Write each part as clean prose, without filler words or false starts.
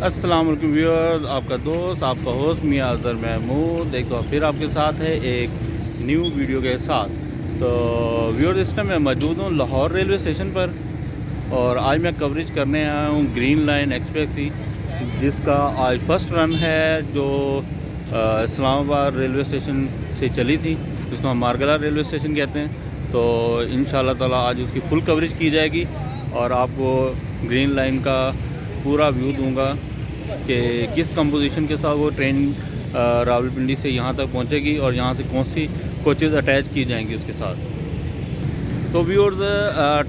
अस्सलाम वालेकुम व्यूअर्स, आपका दोस्त आपका होस्ट मियां अज़हर महमूद एक बार फिर आपके साथ है एक न्यू वीडियो के साथ। तो व्यूअर्स, इस टाइम मैं मौजूद हूँ लाहौर रेलवे स्टेशन पर और आज मैं कवरेज करने आया हूँ ग्रीन लाइन एक्सप्रेस जिसका आज फर्स्ट रन है, जो इस्लामाबाद रेलवे स्टेशन से चली थी, जिसको हम मारगला रेलवे स्टेशन कहते हैं। तो इंशाल्लाह ताला आज उसकी फुल कवरेज की जाएगी और आपको ग्रीन लाइन का पूरा व्यू दूंगा कि किस कंपोजिशन के साथ वो ट्रेन रावलपिंडी से यहाँ तक पहुँचेगी और यहाँ से कौन सी कोचेज़ अटैच की जाएंगी उसके साथ। तो व्यूअर्स,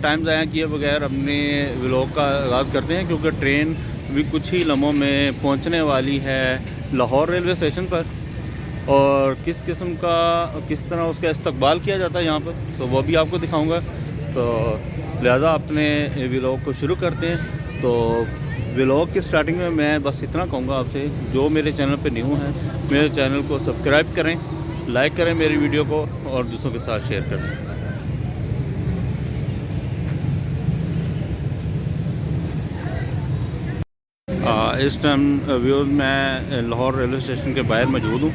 टाइम ज़ाया किए बगैर अपने व्लॉग का आगाज़ करते हैं, क्योंकि ट्रेन भी कुछ ही लम्हों में पहुँचने वाली है लाहौर रेलवे स्टेशन पर। और किस किस्म का किस तरह उसका इस्तकबाल किया जाता है यहाँ पर, तो वो भी आपको दिखाऊँगा। तो लिहाजा अपने व्लॉग को शुरू करते हैं। तो व्लॉग की स्टार्टिंग में मैं बस इतना कहूँगा आपसे, जो मेरे चैनल पे न्यू हैं मेरे चैनल को सब्सक्राइब करें, लाइक करें मेरी वीडियो को और दूसरों के साथ शेयर करें। इस टाइम व्यूअर्स मैं लाहौर रेलवे स्टेशन के बाहर मौजूद हूँ।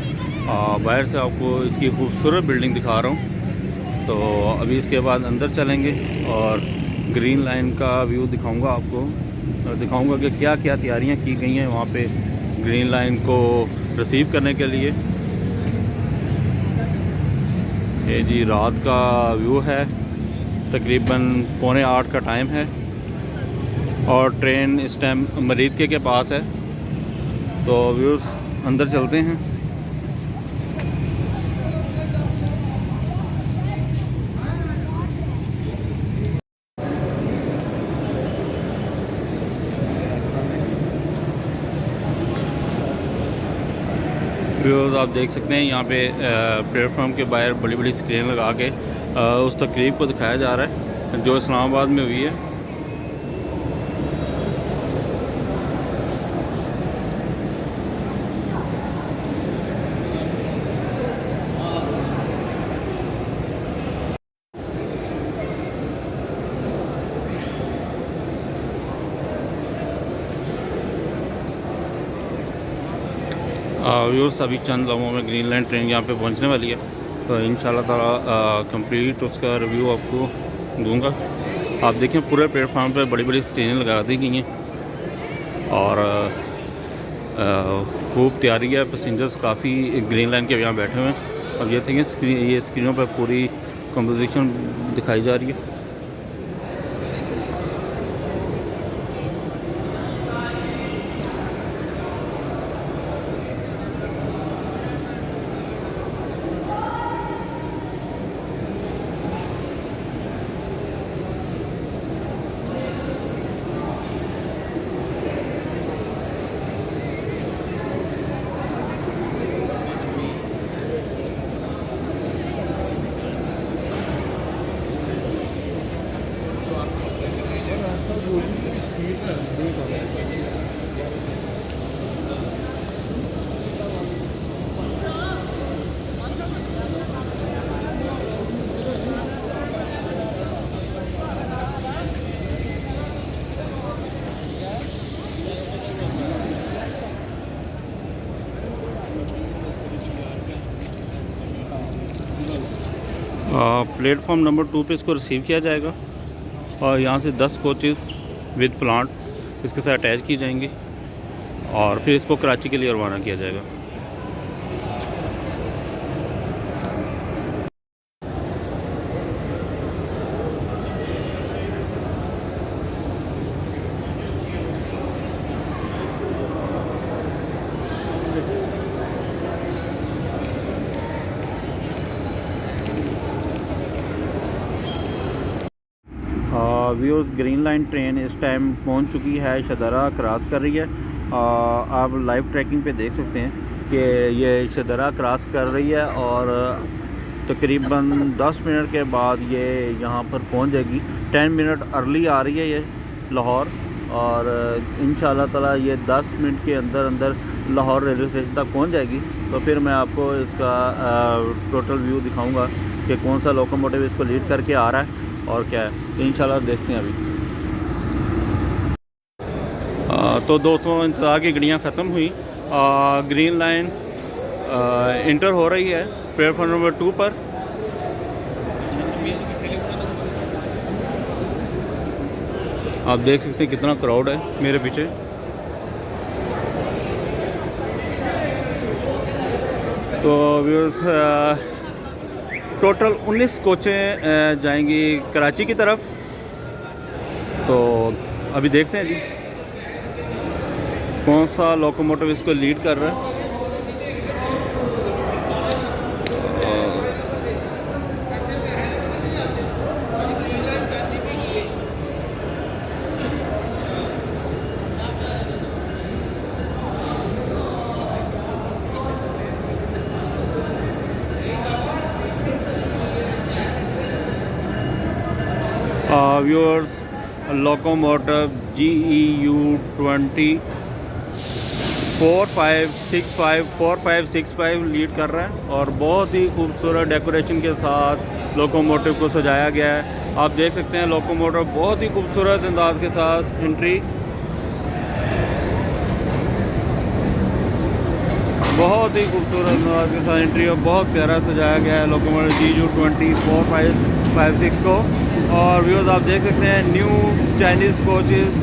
बाहर से आपको इसकी खूबसूरत बिल्डिंग दिखा रहा हूँ। तो अभी इसके बाद अंदर चलेंगे और ग्रीन लाइन का व्यू दिखाऊंगा आपको और दिखाऊंगा कि क्या क्या तैयारियां की गई हैं वहाँ पे ग्रीन लाइन को रिसीव करने के लिए। ये जी रात का व्यू है, तकरीबन 7:45 का टाइम है और ट्रेन इस टाइम मरीदके के पास है। तो व्यूअर्स, अंदर चलते हैं। व्यूअर्स, आप देख सकते हैं यहाँ पे प्लेटफॉर्म के बाहर बड़ी बड़ी स्क्रीन लगा के उस तकरीब को दिखाया जा रहा है जो इस्लामाबाद में हुई है। व्यूअर्स, अभी चंद लम्हों में ग्रीन लाइन ट्रेन यहाँ पे पहुँचने वाली है। तो इंशाल्लाह ताला कंप्लीट उसका रिव्यू आपको दूंगा। आप देखें पूरे प्लेटफार्म पे बड़ी बड़ी स्क्रीनें लगा दी गई हैं और खूब तैयारी है। पैसेंजर्स काफ़ी ग्रीन लाइन के यहाँ बैठे हुए हैं। अब ये देखें ये स्क्रीनों पर पूरी कंपोजिशन दिखाई जा रही है। प्लेटफॉर्म नंबर 2 पे इसको रिसीव किया जाएगा और यहाँ से 10 कोचेज़ विद प्लांट इसके साथ अटैच की जाएंगी और फिर इसको कराची के लिए रवाना किया जाएगा। व्यूअर्स, ग्रीन लाइन ट्रेन इस टाइम पहुंच चुकी है, शदरा क्रॉस कर रही है। आप लाइव ट्रैकिंग पे देख सकते हैं कि ये शदरा क्रॉस कर रही है और तकरीबन 10 मिनट के बाद ये यहाँ पर पहुंच जाएगी। 10 मिनट अर्ली आ रही है ये लाहौर और इंशाल्लाह ताला ये 10 मिनट के अंदर अंदर लाहौर रेलवे स्टेशन तक पहुंच जाएगी। तो फिर मैं आपको इसका टोटल व्यू दिखाऊंगा कि कौन सा लोकोमोटिव इसको लीड करके आ रहा है और क्या है। तो इंशाल्लाह देखते हैं। अभी तो दोस्तों इंतज़ार की घड़ियाँ ख़त्म हुई। ग्रीन लाइन इंटर हो रही है प्लेटफॉर्म नंबर 2 पर। आप देख सकते हैं कितना क्राउड है मेरे पीछे। तो व्यूअर्स टोटल 19 कोचें जाएंगी कराची की तरफ। तो अभी देखते हैं जी कौन सा लोकोमोटिव इसको लीड कर रहा है। व्यूअर्स लोकोमोटिव GEU 20 4565 लीड कर रहा है और बहुत ही खूबसूरत डेकोरेशन के साथ लोकोमोटिव को सजाया गया है। आप देख सकते हैं लोकोमोटिव बहुत ही खूबसूरत अंदाज के साथ एंट्री, बहुत ही खूबसूरत अंदाज के साथ एंट्री और बहुत प्यारा सजाया गया है लोकोमोटिव GEU 20 4556 को। और व्यूअर्स आप देख सकते हैं न्यू चाइनीज़ कोचेस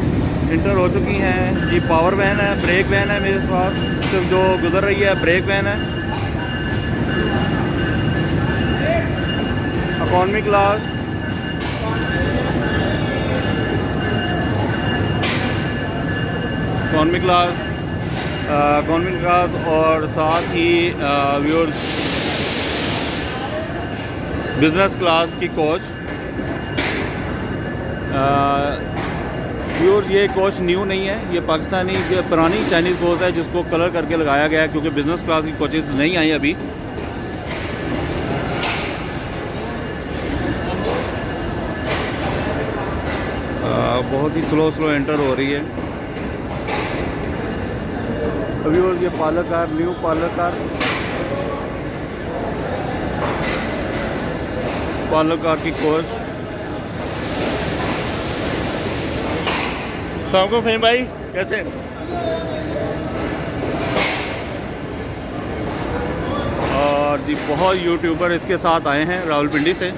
इंटर हो चुकी हैं। ये पावर वैन है, ब्रेक वैन है मेरे पास सिर्फ जो गुजर रही है ब्रेक वैन है। इकॉनमी क्लास और साथ ही व्यूअर्स बिज़नेस क्लास की कोच। व्यूअर्स ये कोच न्यू नहीं है, ये पाकिस्तानी पुरानी चाइनीज़ कोच है जिसको कलर करके लगाया गया है क्योंकि बिज़नेस क्लास की कोचेस नहीं आई अभी। बहुत ही स्लो एंटर हो रही है। अभी और ये parlour car, new parlour car की कोच। शाम को फेम भाई कैसे? और जी बहुत यूट्यूबर इसके साथ आए हैं रावलपिंडी से,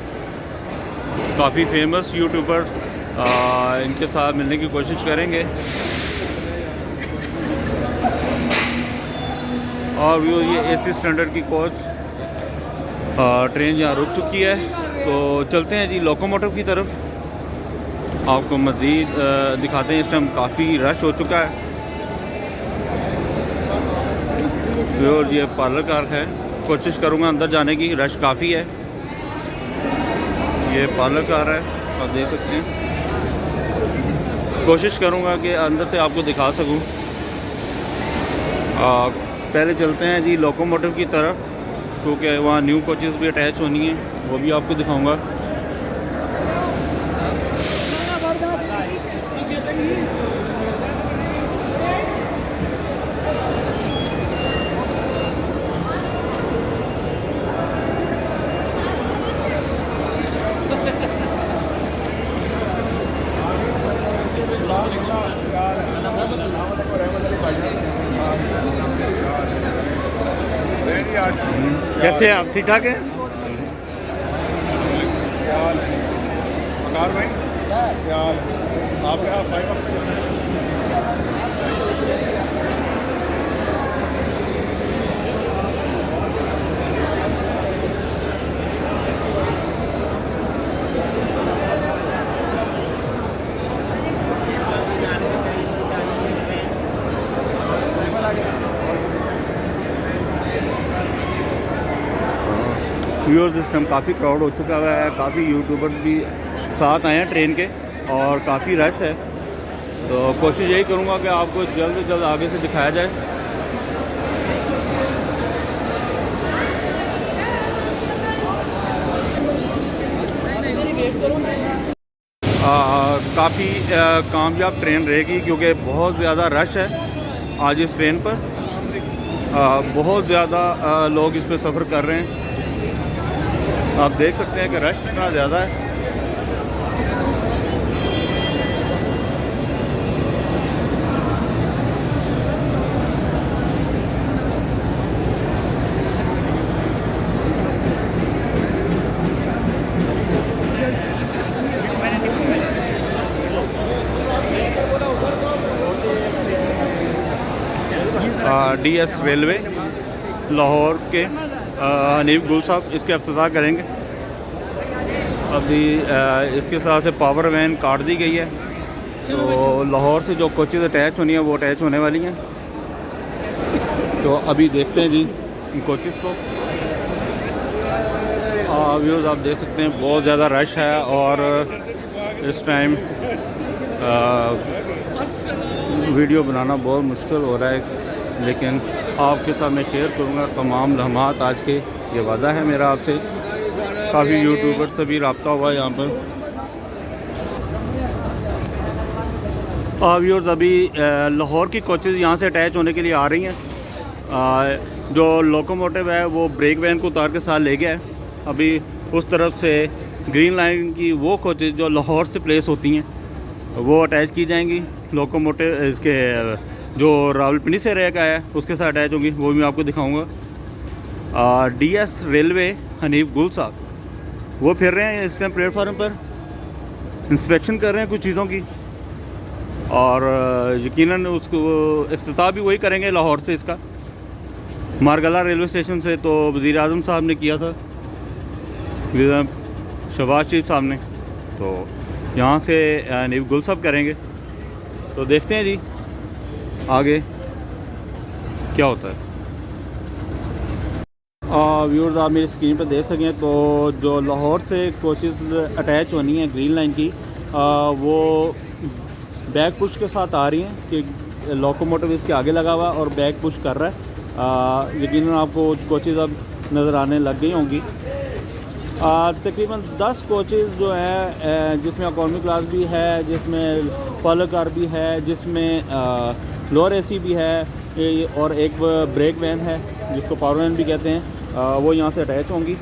काफ़ी फेमस यूट्यूबर। इनके साथ मिलने की कोशिश करेंगे। और वो ये AC स्टैंडर्ड की कोच ट्रेन यहाँ रुक चुकी है। तो चलते हैं जी लोकोमोटिव की तरफ, आपको मज़ीद दिखाते हैं। इस टाइम काफ़ी रश हो चुका है। और ये पार्लर कार है, कोशिश करूँगा अंदर जाने की, रश काफ़ी है। ये पार्लर कार है, आप देख सकते हैं। कोशिश करूँगा कि अंदर से आपको दिखा सकूँ। पहले चलते हैं जी लोकोमोटिव की तरफ क्योंकि वहाँ न्यू कोचेस भी अटैच होनी है, वो भी आपको दिखाऊँगा। कैसे हैं आप? ठीक ठाक हैं? भाई क्या आप यहाँ व्यूअर्स इस टाइम काफ़ी क्राउड हो चुका है, काफ़ी यूट्यूबर्स भी साथ आए हैं ट्रेन के और काफ़ी रश है। तो कोशिश यही करूँगा कि आपको जल्द से जल्द आगे से दिखाया जाए। काफ़ी कामयाब ट्रेन रहेगी क्योंकि बहुत ज़्यादा रश है आज इस ट्रेन पर। बहुत ज़्यादा लोग इस पर सफ़र कर रहे हैं। आप देख सकते हैं कि रश कितना ज़्यादा है। DS रेलवे लाहौर के हनीफ गुल साहब इसके इफ्तिताह करेंगे। अभी इसके साथ पावर वैन काट दी गई है, तो लाहौर से जो कोचेज़ अटैच होनी है वो अटैच होने वाली हैं। तो अभी देखते हैं जी इन कोचेज़ को। व्यूज़ आप देख सकते हैं बहुत ज़्यादा रश है और इस टाइम वीडियो बनाना बहुत मुश्किल हो रहा है, लेकिन आपके साथ मैं शेयर करूँगा तमाम लम्हात आज के। ये वादा है मेरा आपसे। काफ़ी यूट्यूबर से भी रब्ता हुआ है यहाँ पर। व्यूअर्स अभी लाहौर की कोचेज़ यहाँ से अटैच होने के लिए आ रही हैं। जो लोकोमोटिव है वो ब्रेक वैन को उतार के साथ ले गया है। अभी उस तरफ से ग्रीन लाइन की वो कोचेज़ जो लाहौर से प्लेस होती हैं वो अटैच की जाएंगी। लोकोमोटिव इसके जो रावलपिंडी से रह का है उसके साथ अटैच होंगी, वो भी मैं आपको दिखाऊंगा। DS रेलवे हनीफ गुल साहब वो फिर रहे हैं इस टाइम प्लेटफार्म पर, इंस्पेक्शन कर रहे हैं कुछ चीज़ों की, और यकीनन उसको इफ्तिताह भी वही करेंगे लाहौर से इसका, मारगला रेलवे स्टेशन से। तो वज़ीर आज़म साहब ने किया था, शहबाज शरीफ साहब ने, तो यहाँ से हनीफ गुल साहब करेंगे। तो देखते हैं जी आगे क्या होता है। व्यूअर्स आप मेरी स्क्रीन पर देख सकें तो जो लाहौर से कोचेज़ अटैच होनी है ग्रीन लाइन की, वो बैक पुश के साथ आ रही हैं कि लोकोमोटिव इसके आगे लगा हुआ और बैक पुश कर रहा है। यकीनन आपको कोचेज़ अब नज़र आने लग गई होंगी। तकरीबन 10 कोचेज़ जो है, जिसमें इकॉनमी क्लास भी है, जिसमें फॉलो कार भी है, जिसमें लोअर AC भी है, और एक ब्रेक वैन है जिसको पावर वैन भी कहते हैं, वो यहाँ से अटैच होंगी।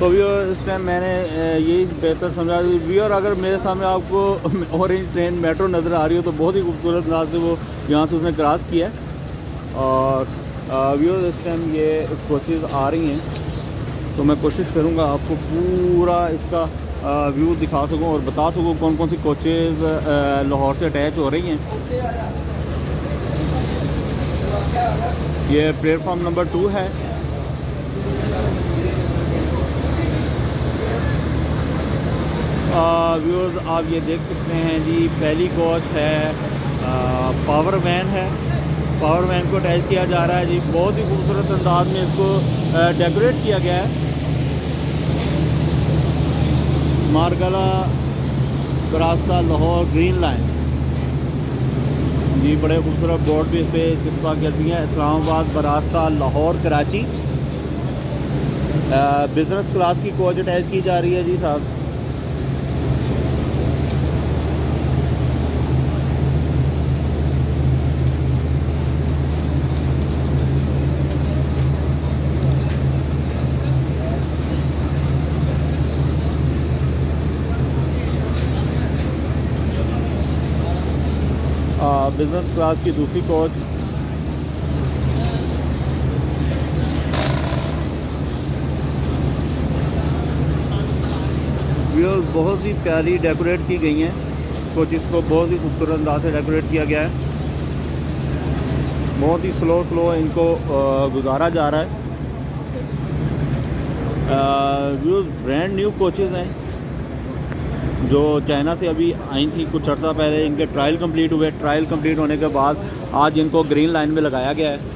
तो व्यूअर इस टाइम मैंने यही बेहतर समझा। व्यूअर अगर मेरे सामने आपको ऑरेंज ट्रेन मेट्रो नज़र आ रही हो तो बहुत ही खूबसूरत अंदाज से वो यहाँ से उसने क्रॉस किया है। और व्यूअर इस टाइम ये कोचेज़ आ रही हैं, तो मैं कोशिश करूँगा आपको पूरा इसका व्यू दिखा सकूँ और बता सकूँ कौन कौन सी कोचेज़ लाहौर से अटैच हो रही हैं। ये प्लेटफॉर्म नंबर 2 है। व्यूअर्स आप ये देख सकते हैं जी, पहली कोच है पावर वैन है। पावर वैन को अटैच किया जा रहा है जी। बहुत ही खूबसूरत अंदाज में इसको डेकोरेट किया गया है। मारगला रास्ता लाहौर ग्रीन लाइन जी, बड़े खूबसूरत बोर्ड भी इस पर चिस्पा करती हैं। इस्लामाबाद बरास्ता लाहौर कराची बिज़नेस क्लास की कोच अटैच की जा रही है जी साहब। बिज़नेस क्लास की दूसरी कोच व्यूअर्स बहुत ही प्यारी डेकोरेट की गई हैं। कोचेज़ को बहुत ही खूबसूरत अंदाज से डेकोरेट किया गया है। बहुत ही स्लो इनको गुजारा जा रहा है। व्यूअर्स ब्रांड न्यू कोचेज़ हैं जो चाइना से अभी आई थी कुछ अर्सा पहले। इनके ट्रायल कंप्लीट हुए। ट्रायल कंप्लीट होने के बाद आज इनको ग्रीन लाइन में लगाया गया है।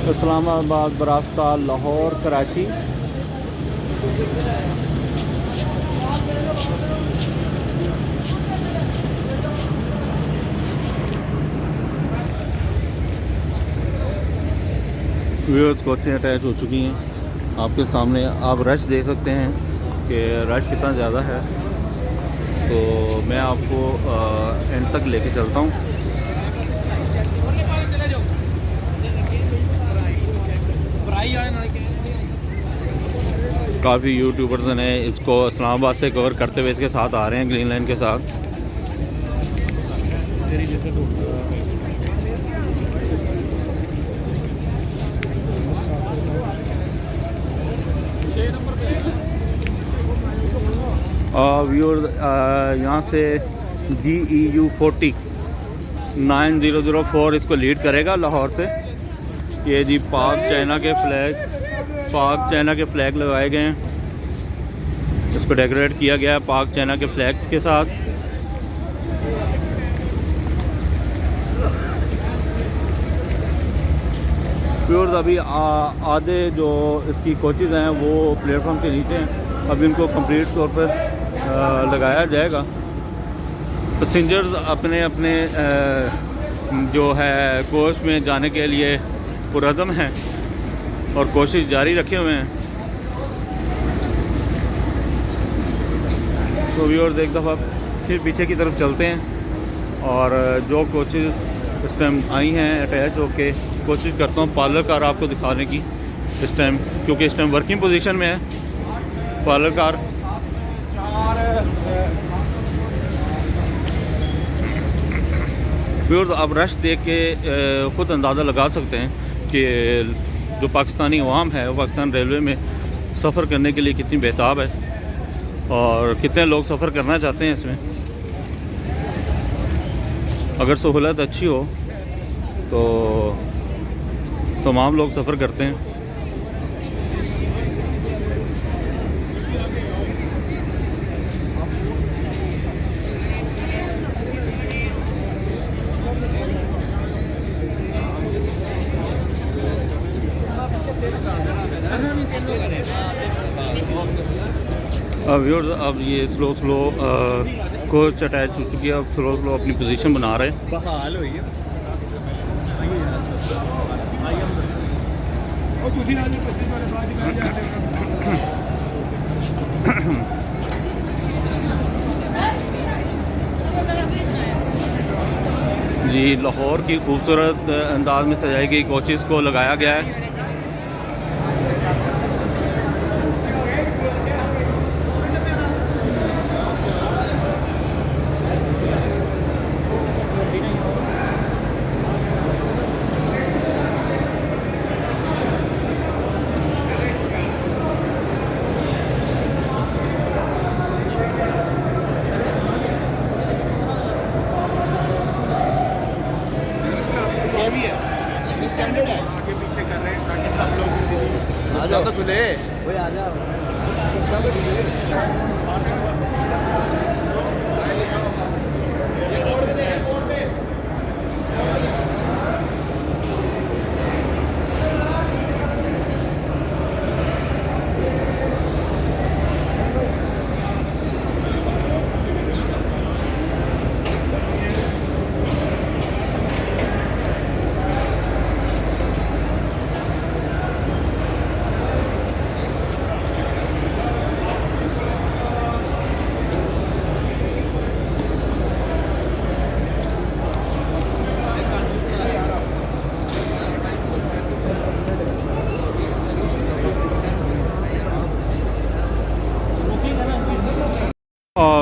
इस्लामाबाद बरास्ता लाहौर कराची व्यूअर्स कोचें अटैच हो चुकी हैं आपके सामने। आप रश देख सकते हैं कि रश कितना ज़्यादा है। तो मैं आपको एंड तक लेके चलता हूँ। काफ़ी यूट्यूबर्स ने इसको इस्लामाबाद से कवर करते हुए इसके साथ आ रहे हैं, ग्रीन लाइन के साथ। व्यूअर्स यहाँ से GEU 40-9004 इसको लीड करेगा लाहौर से। ये जी पाक चाइना के फ्लैग लगाए गए हैं, इसको डेकोरेट किया गया है पाक चाइना के फ्लैग्स के साथ। व्यूअर्स अभी आधे जो इसकी कोचेज़ हैं वो प्लेटफॉर्म के नीचे हैं, अभी उनको कंप्लीट तौर पर लगाया जाएगा। पैसेंजर्स अपने अपने जो है कोच में जाने के लिए पुरअज़म हैं और कोशिश जारी रखे हुए हैं। तो व्यूअर्स एक दफ़ा फिर पीछे की तरफ चलते हैं और जो कोचेज़ इस टाइम आई हैं अटैच होके, कोशिश करता हूँ पार्लर कार आपको दिखाने की इस टाइम, क्योंकि इस टाइम वर्किंग पोजीशन में है पार्लर कार। व्यूअर्स आप रश देख के ख़ुद अंदाज़ा लगा सकते हैं कि जो पाकिस्तानी अवाम है वो पाकिस्तान रेलवे में सफ़र करने के लिए कितनी बेताब है और कितने लोग सफ़र करना चाहते हैं इसमें। अगर सहूलत अच्छी हो तो तमाम लोग सफ़र करते हैं। व्यूअर्स अब ये स्लो कोच अटैच हो चुकी है, अब स्लो अपनी पोजीशन बना रहे हैं। बहाल हुई है। जी लाहौर की खूबसूरत अंदाज में सजाई गई कोचेज़ को लगाया गया है। स्टैंडर्ड है, आगे पीछे कर रहे हैं ताकि सब लोग ज़्यादा खुले।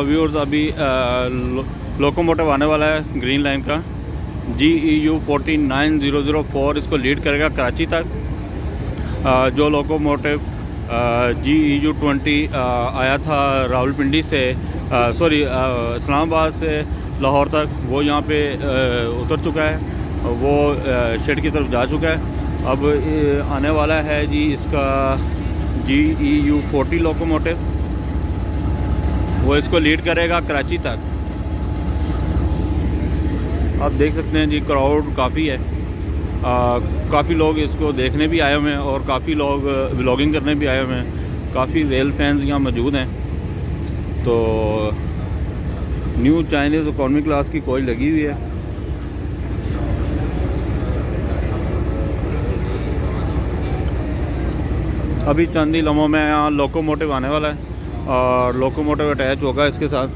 व्यूअर्स अभी लोकोमोटिव आने वाला है ग्रीन लाइन का, GEU 40-9004 इसको लीड करेगा कराची तक। जो लोकोमोटिव GEU 20 आया था रावलपिंडी से इस्लामाबाद से लाहौर तक, वो यहाँ पे उतर चुका है, वो शेड की तरफ जा चुका है। अब आने वाला है जी इसका GEU 40 लोकोमोटिव, वो इसको लीड करेगा कराची तक। आप देख सकते हैं जी क्राउड काफ़ी है, काफ़ी लोग इसको देखने भी आए हुए हैं और काफ़ी लोग व्लॉगिंग करने भी आए हुए हैं। काफ़ी रेल फैंस यहाँ मौजूद हैं। तो न्यू चाइनीज़ इकॉनमी क्लास की कोच लगी हुई है। अभी चंद ही लम्हों में यहाँ लोकोमोटिव आने वाला है और लोकोमोटिव अटैच होगा इसके साथ।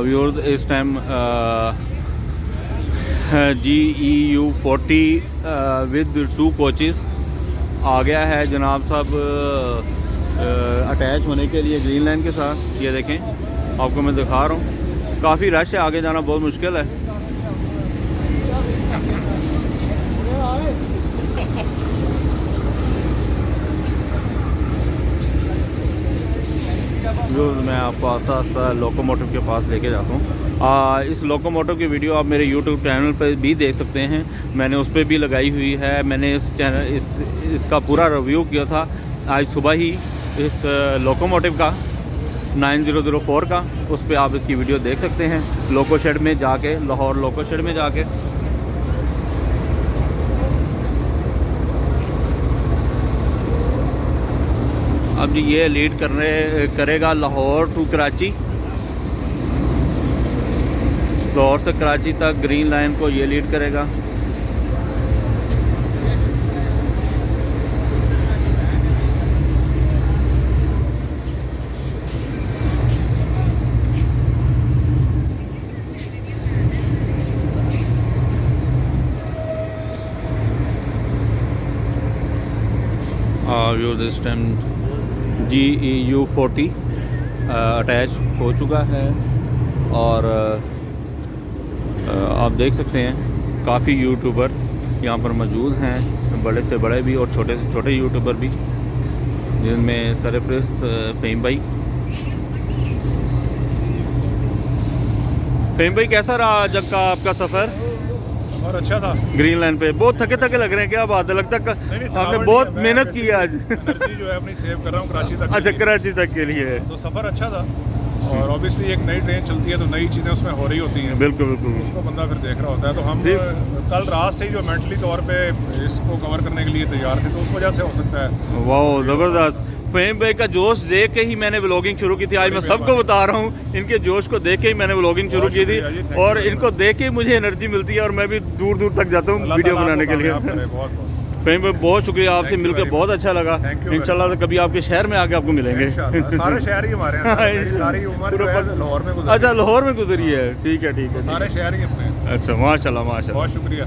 व्यूअर्स इस टाइम GEU40 विद 2 कोचेस आ गया है जनाब साहब अटैच होने के लिए ग्रीन लाइन के साथ। ये देखें, आपको मैं दिखा रहा हूँ, काफ़ी रश है, आगे जाना बहुत मुश्किल है। जो मैं आपको आस्ता आस्ता लोकोमोटिव के पास लेके जाता हूँ। इस लोकोमोटिव की वीडियो आप मेरे यूट्यूब चैनल पर भी देख सकते हैं, मैंने उस पर भी लगाई हुई है। मैंने इस चैनल इसका पूरा रिव्यू किया था आज सुबह ही, इस लोकोमोटिव का 9004 का। उस पर आप इसकी वीडियो देख सकते हैं लोको शेड में जाके, लाहौर लोको शेड में जाके। अब जी ये लीड करेगा लाहौर टू कराची, लाहौर से कराची तक ग्रीन लाइन को ये लीड करेगा। दिस टाइम GEU40 अटैच हो चुका है और आप देख सकते हैं काफ़ी यूट्यूबर यहाँ पर मौजूद हैं, बड़े से बड़े भी और छोटे से छोटे यूट्यूबर भी, जिनमें सरफरिस्त फ़हीम भाई। फ़हीम भाई, कैसा रहा आज का आपका सफ़र? और अच्छा था। ग्रीन लाइन पे बहुत थके थके लग रहे हैं, क्या बात है? लगता है आपने बहुत मेहनत की है आज। एनर्जी जो है अपनी सेव कर रहा हूँ कराची तक। अच्छा, कराची तक के लिए तो सफ़र अच्छा था। और ऑब्वियसली एक नई ट्रेन चलती है तो नई चीज़ें उसमें हो रही होती हैं। बिल्कुल बिल्कुल, उसको बंदा फिर देख रहा होता है। तो हम कल रात से ही जो मेंटली तौर पे इसको कवर करने के लिए तैयार थे, तो उस वजह से हो सकता है। वाह, ज़बरदस्त। फ़हीम भाई का जोश देख के ही मैंने व्लॉगिंग शुरू की थी। आज मैं सबको बता रहा हूँ, इनके जोश को देख के ही मैंने व्लॉगिंग शुरू की थी और इनको देख के ही मुझे एनर्जी मिलती है और मैं भी दूर दूर तक जाता हूँ वीडियो बनाने के लिए। फ़हीम भाई, बहुत शुक्रिया, आपसे मिलकर बहुत अच्छा लगा। इंशाल्लाह कभी आपके शहर में आके आपको मिलेंगे। सारे शहर ही हमारे हैं, सारी उम्र लाहौर में गुजरी। अच्छा, लाहौर में गुजरी है, ठीक है ठीक है। सारे शहर ही अपने। अच्छा, माशाल्लाह माशाल्लाह, बहुत शुक्रिया।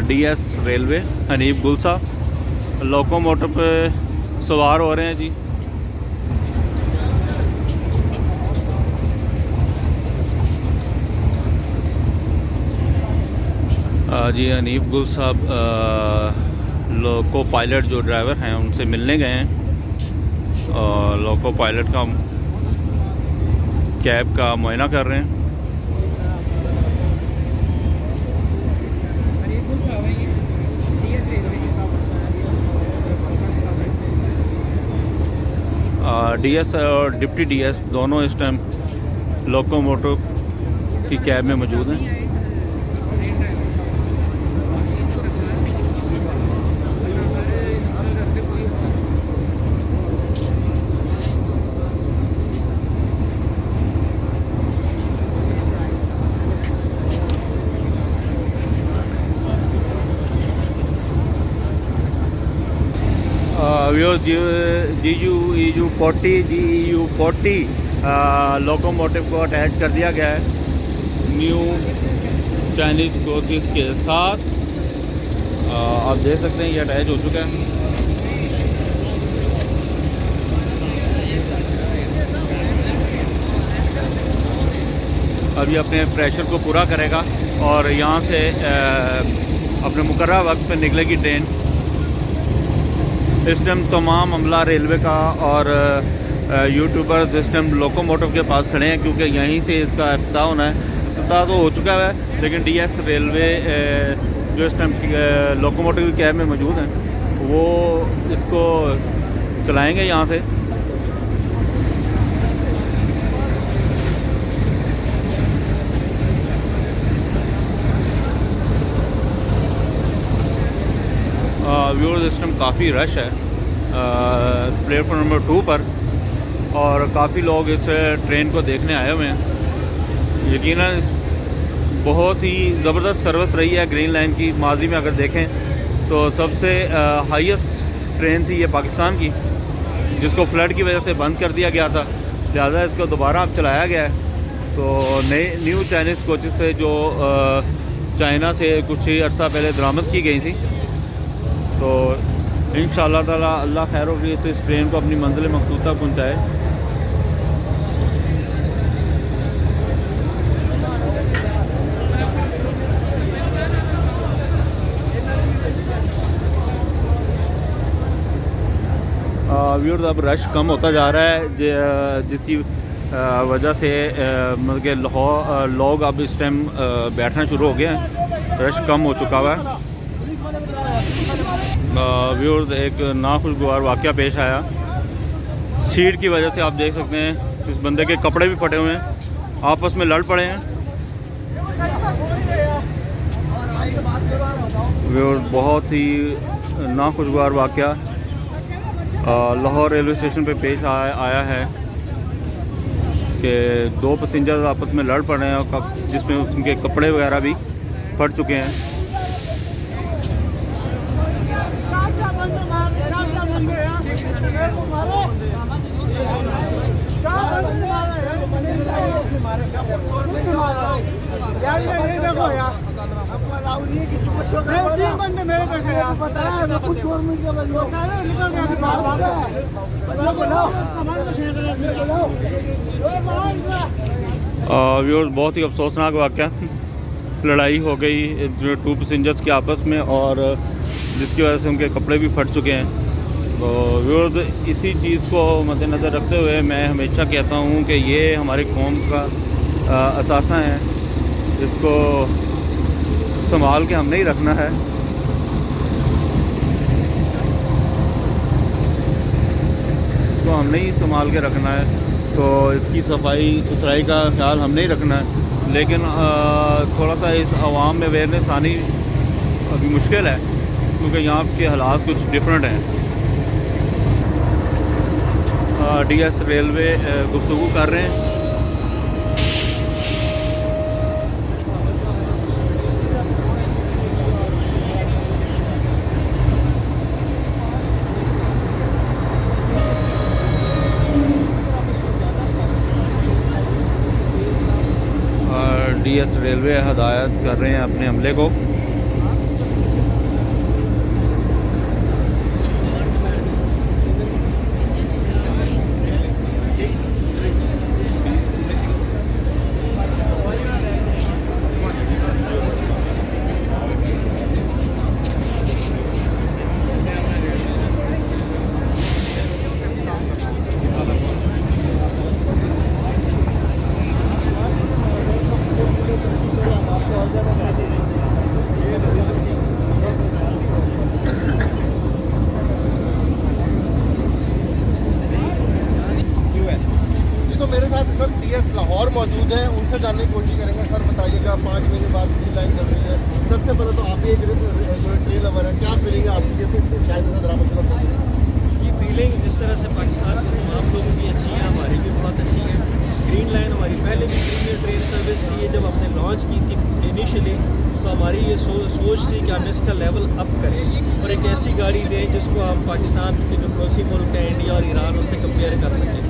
DS रेलवे हनीफ गुल साहब लोकोमोटिव पे सवार हो रहे हैं जी। जी हनीफ गुल साहब लोको पायलट जो ड्राइवर हैं उनसे मिलने गए हैं और लोको पायलट का कैब का मुआयना कर रहे हैं। DS और डिप्टी DS दोनों इस टाइम लोकोमोटिव की कैब में मौजूद हैं। GEU40 लोकोमोटिव को अटैच कर दिया गया है न्यू चाइनीज़ कोचेस के साथ। आप देख सकते हैं ये अटैच हो चुका है। अब ये अपने प्रेशर को पूरा करेगा और यहाँ से अपने मुकर्रर वक्त पर निकलेगी ट्रेन। इस टाइम तमाम अमला रेलवे का और यूट्यूबर्स इस टाइम लोकोमोटिव के पास खड़े हैं क्योंकि यहीं से इसका इफ्तिताह होना है। इफ्तिताह तो हो चुका है, लेकिन DS रेलवे जो इस टाइम लोकोमोटिव की कैब में मौजूद हैं वो इसको चलाएंगे यहाँ से। व्यूअर्स, इस टाइम काफ़ी रश है प्लेटफॉर्म नंबर 2 पर और काफ़ी लोग इस ट्रेन को देखने आए हुए हैं। यकीनन बहुत ही ज़बरदस्त सर्विस रही है ग्रीन लाइन की। माजी में अगर देखें तो सबसे हाईएस्ट ट्रेन थी ये पाकिस्तान की, जिसको फ्लड की वजह से बंद कर दिया गया था, लिहाजा इसको दोबारा अब चलाया गया है। तो नई न्यू चाइनीज़ कोचेस से जो चाइना से कुछ ही अर्सा पहले दरामद की गई थी, तो इंशाअल्लाह ताला अल्लाह खैर वफी से इस ट्रेन को अपनी मंजिल मकसूद तक पहुँचाए। व्यूअर्स अब रश कम होता जा रहा है, जिसकी वजह से मतलब कि लाहौर लोग अब इस टाइम बैठना शुरू हो गए हैं, रश कम हो चुका हुआ है। व्यूअर्स एक नाखुशगवार वाक़या पेश आया, सीट की वजह से आप देख सकते हैं इस बंदे के कपड़े भी फटे हुए हैं, आपस में लड़ पड़े हैं। व्यूअर्स बहुत ही नाखुशगवार वाक़या लाहौर रेलवे स्टेशन पे पेश आया है कि दो पैसेंजर्स आपस में लड़ पड़े हैं, जिसमें उनके कपड़े वगैरह भी फट चुके हैं। यार ये देखो यार, आपको अलाउ नहीं है किसी को शो करने। तीन बंदे मेरे बैठे हैं, पता है ना कुछ और मिल गया, वो सारे निकल गए। बच्चा बोलो सामान को फेंक रहे हैं। व्यूअर्स बहुत ही अफसोसनाक वाक़या, लड़ाई हो गई टू पैसेंजर्स के आपस में और जिसकी वजह से उनके कपड़े भी फट चुके हैं। तो व्यूअर्स इसी चीज़ को मद्देनज़र रखते हुए मैं हमेशा कहता हूँ कि ये हमारी कौम का असासा है, इसको संभाल के हमने ही रखना है। तो हमने ही संभाल के रखना है, तो इसकी सफाई सुथराई का ख्याल हमने ही रखना है। लेकिन थोड़ा सा इस आवाम में अवेयरनेस आनी अभी मुश्किल है, क्योंकि यहाँ के हालात कुछ डिफरेंट हैं। डीएस रेलवे गुफ्तगू कर रहे हैं। डीएस रेलवे हदायत कर रहे हैं अपने अमले को। डीएस लाहौर मौजूद हैं, उनसे जानने की कोशिश करेंगे। सर बताइएगा, 5 महीने बाद ग्रीन लाइन चल रही है, सबसे पहले तो आप एक ट्रेन लवर है, क्या फीलिंग है आपकी? फिर से शायद से दरामद ये फीलिंग जिस तरह से पाकिस्तान के तमाम लोगों की अच्छी है, हमारी भी बहुत अच्छी है। ग्रीन लाइन हमारी पहले भी प्रीमियर ट्रेन सर्विस थी, जब हमने लॉन्च की थी इनिशियली, तो हमारी ये सोच थी कि हम इसका लेवल अप करें और एक ऐसी गाड़ी दें जिसको हम पाकिस्तान के जो पड़ोसी मुल्क हैं इंडिया और ईरान, उससे कंपेयर कर सकें।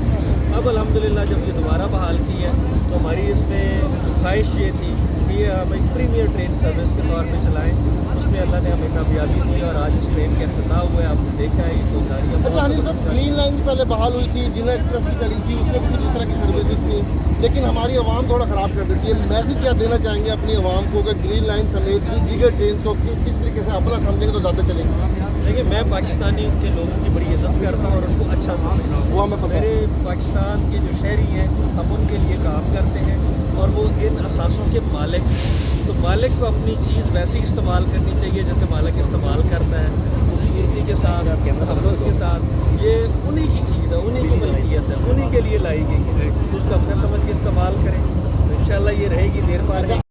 अब अल्हम्दुलिल्लाह जब ये दोबारा बहाल की है, तो हमारी इसमें ख्वाहिश ये थी कि हम एक प्रीमियर ट्रेन सर्विस के तौर पे चलाएं। उसमें अल्लाह ने हमें कामयाबी दी और आज इस ट्रेन के अफ्ताह हुए, आपने देखा है ये तो गाड़ियाँ। अच्छा अनिल सर, ग्रीन लाइन भी पहले बहाल हुई थी, जिला एक्सप्रेस भी चली थी, उसमें भी इस तरह की सर्विसेज थी, लेकिन हमारी आवाम थोड़ा ख़राब कर देती है। मैसेज क्या देना चाहेंगे अपनी आवाम को कि ग्रीन लाइन समेत दीगर ट्रेन को किस तरीके से अपना समझेंगे तो ज़्यादा चलेंगे? देखिए, मैं पाकिस्तानी के लोगों की बड़ी इज़्ज़त करता हूँ और उनको अच्छा समझता हूँ। वो हमें पता है। मेरे पाकिस्तान के जो शहरी हैं, हम उनके लिए काम करते हैं और वो इन असासों के मालिक हैं। तो मालिक को अपनी चीज़ वैसे ही इस्तेमाल करनी चाहिए जैसे मालिक इस्तेमाल करता है, खूबसूरती के साथ, तहफ़्फ़ुज़ के साथ। ये उन्हीं की चीज़ है, उन्हीं की मलकियत है, उन्हीं के लिए लाई गई है, तो उसको अपने समझ के इस्तेमाल करें, तो इंशाल्लाह ये रहेगी, देर पा रहेगी।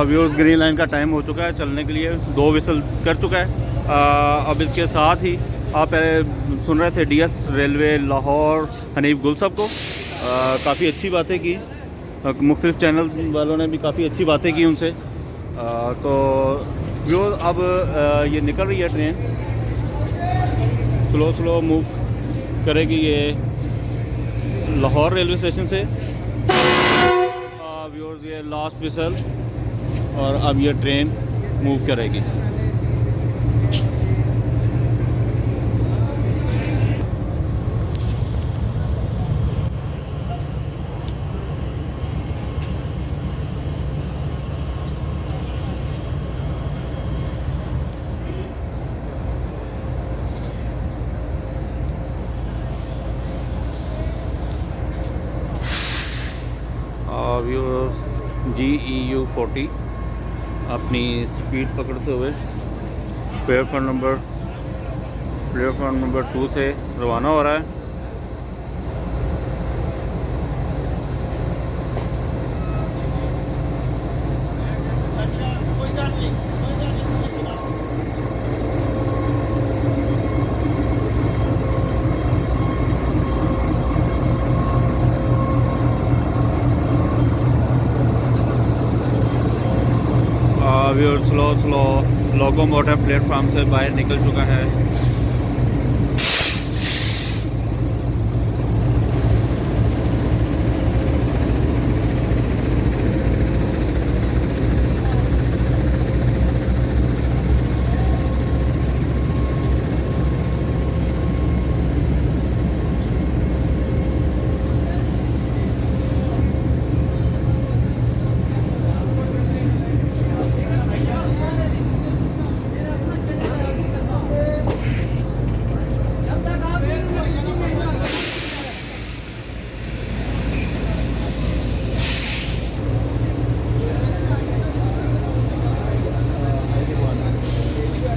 व्यूअर्स ग्रीन लाइन का टाइम हो चुका है चलने के लिए, 2 विसल कर चुका है। अब इसके साथ ही आप पहले सुन रहे थे डीएस रेलवे लाहौर हनीफ गुल साहब को, काफ़ी अच्छी बातें की, मुख्तलिफ चैनल वालों ने भी काफ़ी अच्छी बातें की उनसे। तो व्यूअर्स अब ये निकल रही है ट्रेन, स्लो मूव करेगी ये लाहौर रेलवे स्टेशन से। व्यूअर्स ये लास्ट विसल और अब ये ट्रेन मूव करेगी। व्यूअर्स GEU40 अपनी स्पीड पकड़ते हुए प्लेटफॉर्म नंबर 2 से रवाना हो रहा है। स्लो लोकोमोटिव प्लेटफॉर्म से बाहर निकल चुका है।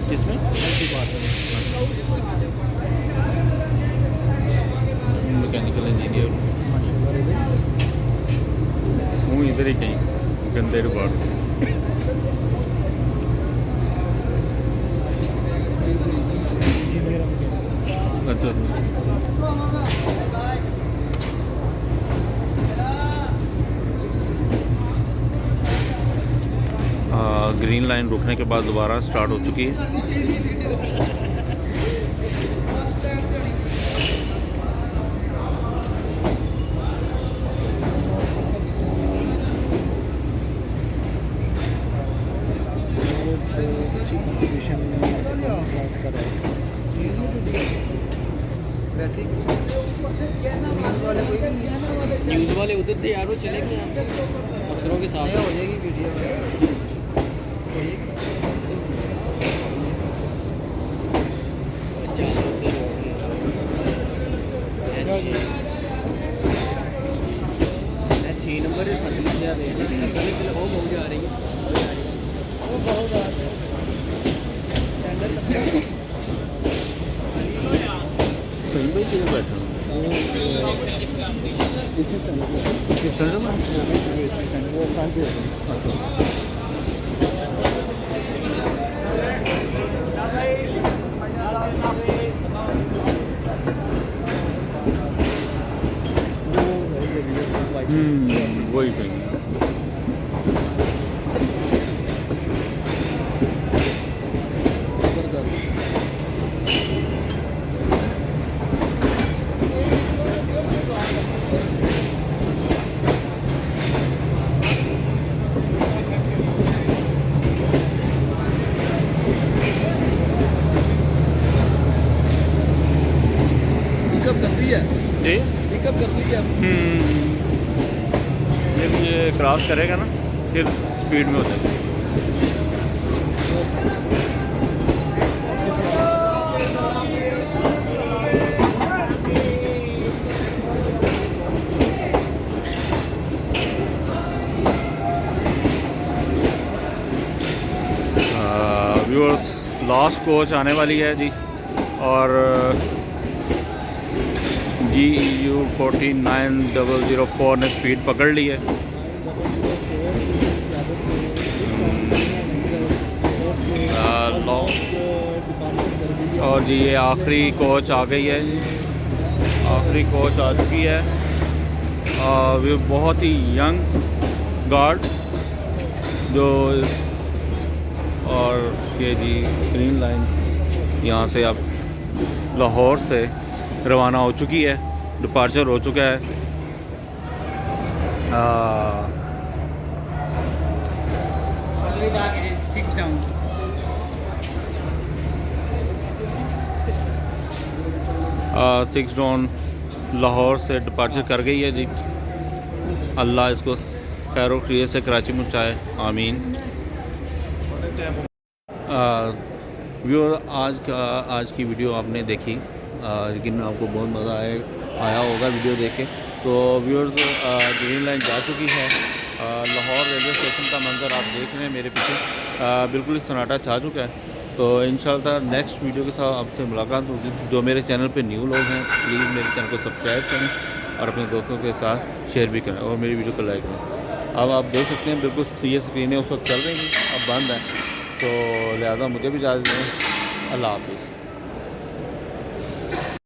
किसमें मैकेनिकल इंजीनियर हूँ इधर ही कहीं गंदे रिकॉर्ड। अच्छा ग्रीन लाइन रुकने के बाद दोबारा स्टार्ट हो चुकी है। वैसे न्यूज़ वाले उधर थे यार, वो चले गए अफसरों के साथ। हो जाएगी वीडियो छः नंबर वो बहुत जा रही है, वो बहुत आ रही है। वही कहीं पिकअप कर दी है, जी पिकअप कर ली है। ये क्रॉस करेगा ना फिर स्पीड में हो जाएगा। व्यूअर्स लास्ट कोच आने वाली है जी और GEU49004 ने स्पीड पकड़ ली है। और जी ये आखिरी कोच आ गई है, आखिरी कोच आ चुकी है। वो बहुत ही यंग गार्ड जो और ये जी ग्रीन लाइन यहाँ से अब लाहौर से रवाना हो चुकी है, डिपार्चर हो चुका है। जावेद आ गए हैं 6 डाउन। सिक्स डाउन लाहौर से डिपार्चर कर गई है जी। अल्लाह इसको खैर खैरियत से कराची पहुँचाए, आमीन। व्यूअर आज की वीडियो आपने देखी, लेकिन आपको बहुत मज़ा आया होगा वीडियो देख के। तो व्यूअर्स ग्रीन लाइन जा चुकी है। लाहौर रेलवे स्टेशन का मंजर आप देख रहे हैं मेरे पीछे, बिल्कुल ही सन्नाटा छा चुका है। तो इंशाल्लाह नेक्स्ट वीडियो के साथ आपसे मुलाकात होगी। जो मेरे चैनल पे न्यू लोग हैं प्लीज़ मेरे चैनल को सब्सक्राइब करें और अपने दोस्तों के साथ शेयर भी करें और मेरी वीडियो को लाइक करें। अब आप देख सकते हैं बिल्कुल ये स्क्रीनें उस वक्त चल रही थी, अब बंद है, तो लिहाजा मुझे भी इजाज़त दें। अल्लाह हाफिज़।